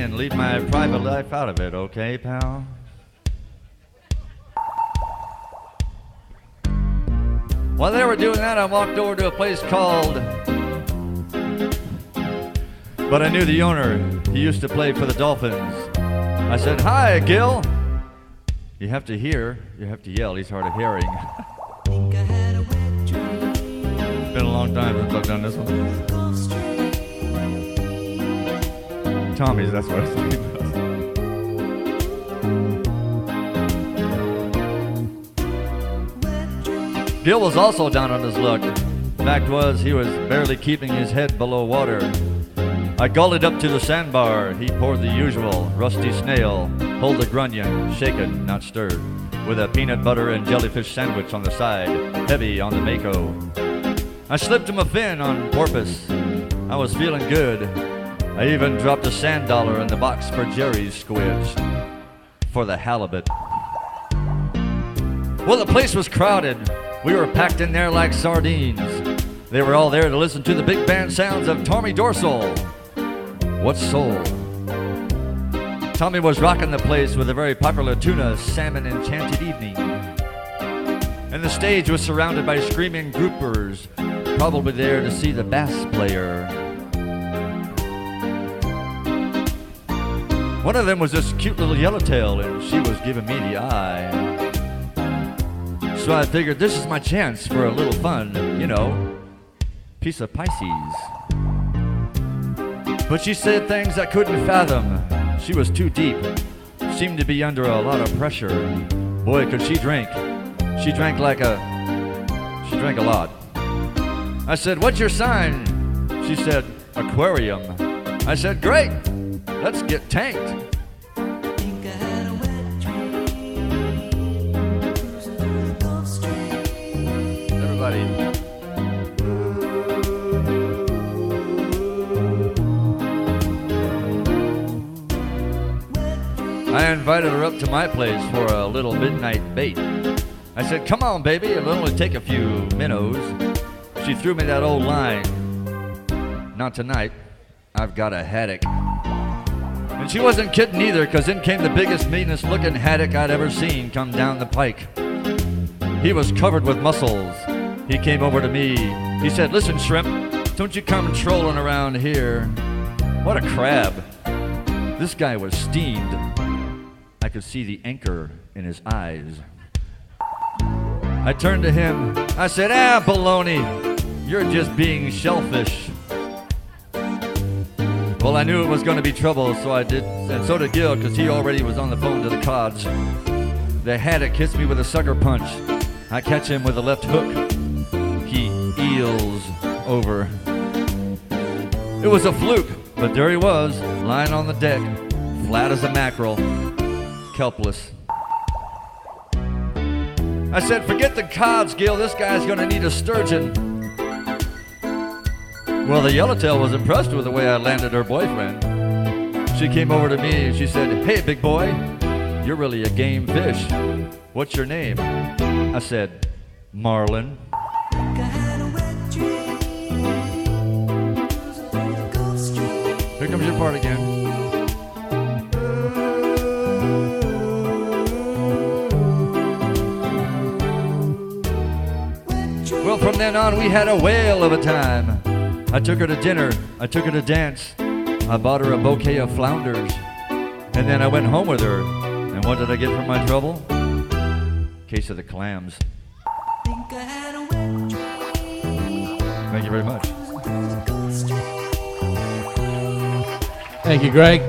and leave my private life out of it, okay, pal? While they were doing that, I walked over to a place called... But I knew the owner. He used to play for the Dolphins. I said, "Hi, Gil." You have to hear, you have to yell. He's hard of hearing. It's been a long time since I've done this one. Tommy's, that's what I was thinking about. Gil was also down on his luck. Fact was, he was barely keeping his head below water. I gulled up to the sandbar. He poured the usual rusty snail, pulled the grunion, shaken, not stirred, with a peanut butter and jellyfish sandwich on the side, heavy on the mako. I slipped him a fin on porpoise. I was feeling good. I even dropped a sand dollar in the box for Jerry's squids, for the halibut. Well, the place was crowded. We were packed in there like sardines. They were all there to listen to the big band sounds of Tommy Dorsal. What soul? Tommy was rocking the place with a very popular tuna salmon enchanted evening. And the stage was surrounded by screaming groupers, probably there to see the bass player. One of them was this cute little yellowtail, and she was giving me the eye. So I figured this is my chance for a little fun, you know, piece of Pisces. But she said things I couldn't fathom. She was too deep, seemed to be under a lot of pressure. Boy, could she drink. She drank a lot. I said, "What's your sign?" She said, "Aquarium." I said, "Great, let's get tanked." Everybody. I invited her up to my place for a little midnight bait. I said, "Come on, baby, it'll only take a few minnows." She threw me that old line, "Not tonight, I've got a haddock." And she wasn't kidding either, because in came the biggest, meanest looking haddock I'd ever seen come down the pike. He was covered with muscles. He came over to me. He said, "Listen, shrimp, don't you come trolling around here." What a crab. This guy was steamed. I could see the anchor in his eyes. I turned to him. I said, "Baloney, you're just being shellfish." Well, I knew it was going to be trouble, so I did, and so did Gil, because he already was on the phone to the cods. The haddock hits me with a sucker punch. I catch him with a left hook. He eels over. It was a fluke, but there he was, lying on the deck, flat as a mackerel, helpless. I said, "Forget the cods, Gil, this guy's gonna need a sturgeon." Well, the yellowtail was impressed with the way I landed her boyfriend. She came over to me and she said, "Hey, big boy, you're really a game fish. What's your name?" I said, "Marlin." Here comes your part again. Well, from then on, we had a whale of a time. I took her to dinner. I took her to dance. I bought her a bouquet of flounders. And then I went home with her. And what did I get for my trouble? Case of the clams. Thank you very much. Thank you, Greg.